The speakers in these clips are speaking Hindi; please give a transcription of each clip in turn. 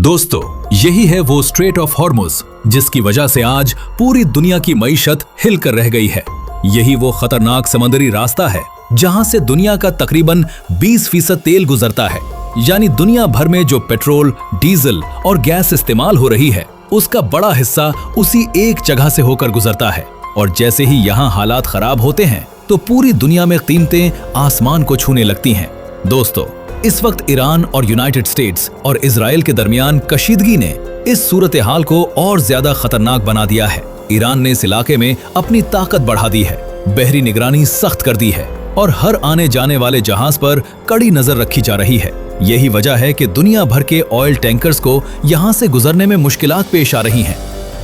दोस्तों, यही है वो स्ट्रेट ऑफ हॉर्मुज जिसकी वजह से आज पूरी दुनिया की मईशत हिलकर रह गई है। यही वो खतरनाक समुद्री रास्ता है जहां से दुनिया का तकरीबन 20% तेल गुजरता है। यानी दुनिया भर में जो पेट्रोल, डीजल और गैस इस्तेमाल हो रही है, उसका बड़ा हिस्सा उसी एक जगह से होकर गुजरता है। और जैसे ही यहाँ हालात खराब होते हैं तो पूरी दुनिया में कीमतें आसमान को छूने लगती हैं। दोस्तों, इस वक्त ईरान और यूनाइटेड स्टेट्स और इजराइल के दरमियान कशीदगी ने इस सूरत हाल को और ज्यादा खतरनाक बना दिया है। ईरान ने इस इलाके में अपनी ताकत बढ़ा दी है, बहरी निगरानी सख्त कर दी है और हर आने जाने वाले जहाज पर कड़ी नजर रखी जा रही है। यही वजह है कि दुनिया भर के ऑयल टैंकर्स को यहाँ से गुजरने में मुश्किलात पेश आ रही हैं।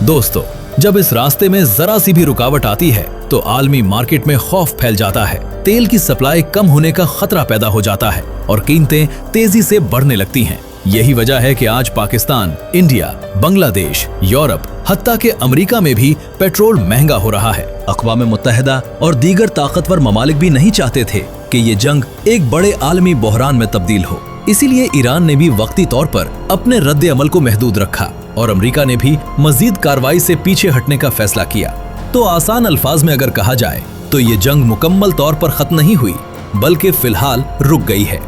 दोस्तों, जब इस रास्ते में जरा सी भी रुकावट आती है तो आलमी मार्केट में खौफ फैल जाता है। तेल की सप्लाई कम होने का खतरा पैदा हो जाता है और कीमतें तेजी से बढ़ने लगती हैं। यही वजह है कि आज पाकिस्तान, इंडिया, बांग्लादेश, यूरोप, हत्ता के अमेरिका में भी पेट्रोल महंगा हो रहा है। अक़वाम मुत्तहिदा और दीगर ताकतवर ममालिक भी नहीं चाहते थे कि ये जंग एक बड़े आलमी बहरान में तब्दील हो। इसीलिए ईरान ने भी वक्ती तौर पर अपने रद्द अमल को महदूद रखा और अमेरिका ने भी मजीद कार्रवाई से पीछे हटने का फैसला किया। तो आसान अल्फाज में अगर कहा जाए तो ये जंग मुकम्मल तौर पर खत्म नहीं हुई, बल्कि फिलहाल रुक गई है।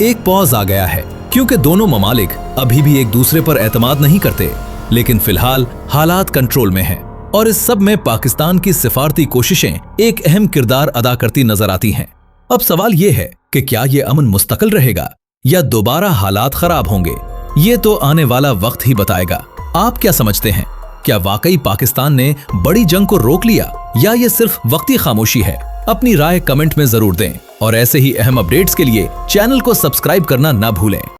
एक पॉज आ गया है क्योंकि दोनों ममालिक अभी भी एक दूसरे पर एतमाद नहीं करते, लेकिन फिलहाल हालात कंट्रोल में हैं और इस सब में पाकिस्तान की सिफारती कोशिशें एक अहम किरदार अदा करती नजर आती हैं। अब सवाल ये है कि क्या ये अमन मुस्तकिल रहेगा या दोबारा हालात खराब होंगे? ये तो आने वाला वक्त ही बताएगा। आप क्या समझते हैं? क्या वाकई पाकिस्तान ने बड़ी जंग को रोक लिया या ये सिर्फ वक्ती खामोशी है? अपनी राय कमेंट में जरूर दें और ऐसे ही अहम अपडेट्स के लिए चैनल को सब्सक्राइब करना ना भूलें।